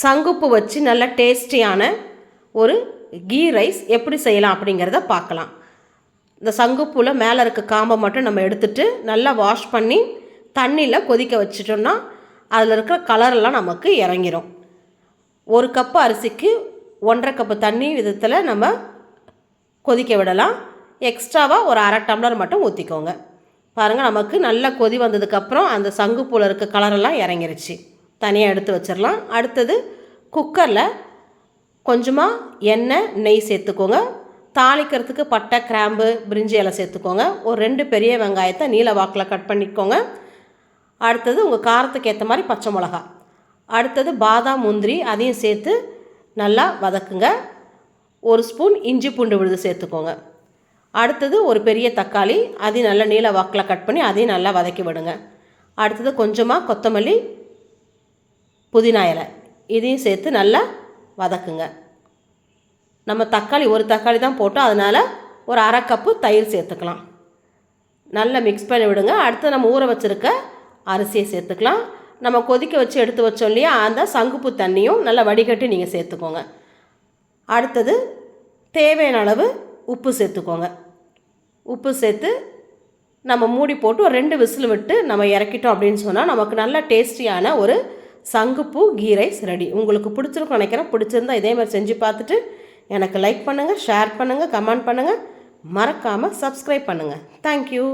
சங்குப்பு வச்சு நல்ல டேஸ்டியான ஒரு கீ ரைஸ் எப்படி செய்யலாம் அப்படிங்கிறத பார்க்கலாம். இந்த சங்குப்பூவில் மேலே இருக்க காம்பை மட்டும் நம்ம எடுத்துகிட்டு நல்லா வாஷ் பண்ணி தண்ணியில் கொதிக்க வச்சிட்டோம்னா அதில் இருக்கிற கலரெல்லாம் நமக்கு இறங்கிரும். 1 கப்பு அரிசிக்கு 1.5 கப்பு தண்ணி விதத்தில் நம்ம கொதிக்க விடலாம். எக்ஸ்ட்ராவாக ஒரு 1/2 டம்ளர் மட்டும் ஊற்றிக்கோங்க. பாருங்கள், நமக்கு நல்லா கொதி வந்ததுக்கப்புறம் அந்த சங்குப்பூவில் இருக்க கலரெல்லாம் இறங்கிருச்சு. தனியாக எடுத்து வச்சிடலாம். அடுத்தது குக்கரில் கொஞ்சமாக எண்ணெய் நெய் சேர்த்துக்கோங்க. தாளிக்கிறதுக்கு பட்டை, கிராம்பு, பிரிஞ்சி இலை சேர்த்துக்கோங்க. ஒரு 2 பெரிய வெங்காயத்தை நீல வாக்கில் கட் பண்ணிக்கோங்க. அடுத்தது உங்கள் காரத்துக்கு ஏற்ற மாதிரி பச்சை மிளகா. அடுத்தது பாதாம், முந்திரி அதையும் சேர்த்து நல்லா வதக்குங்க. 1 ஸ்பூன் இஞ்சி பூண்டு விழுது சேர்த்துக்கோங்க. அடுத்தது ஒரு பெரிய தக்காளி, அதையும் நல்லா நீல வாக்கில் கட் பண்ணி அதையும் நல்லா வதக்கி விடுங்க. அடுத்தது கொஞ்சமாக கொத்தமல்லி, புதினா இலை இதையும் சேர்த்து நல்லா வதக்குங்க. நம்ம தக்காளி 1 தக்காளி தான் போட்டோம், அதனால் ஒரு 1/2 கப்பு தயிர் சேர்த்துக்கலாம். நல்லா மிக்ஸ் பண்ணி விடுங்க. அடுத்து நம்ம ஊற வச்சுருக்க அரிசியை சேர்த்துக்கலாம். நம்ம கொதிக்க வச்சு எடுத்து வச்சோம் இல்லையா, அந்த சங்குப்பூ தண்ணியும் நல்லா வடிகட்டி நீங்கள் சேர்த்துக்கோங்க. அடுத்தது தேவையான அளவு உப்பு சேர்த்துக்கோங்க. உப்பு சேர்த்து நம்ம மூடி போட்டு ஒரு 2 விசில் விட்டு நம்ம இறக்கிட்டோம் அப்படின்னு சொன்னால் நமக்கு நல்ல டேஸ்டியான ஒரு சங்குப்பூ கீ ரைஸ் ரெடி. உங்களுக்கு பிடிச்சிருக்கும் நினைக்கிறேன். பிடிச்சிருந்தா இதே மாதிரி செஞ்சு பார்த்துட்டு எனக்கு லைக் பண்ணுங்கள், ஷேர் பண்ணுங்கள், கமெண்ட் பண்ணுங்கள், மறக்காமல் சப்ஸ்கிரைப் பண்ணுங்கள். தேங்க்யூ.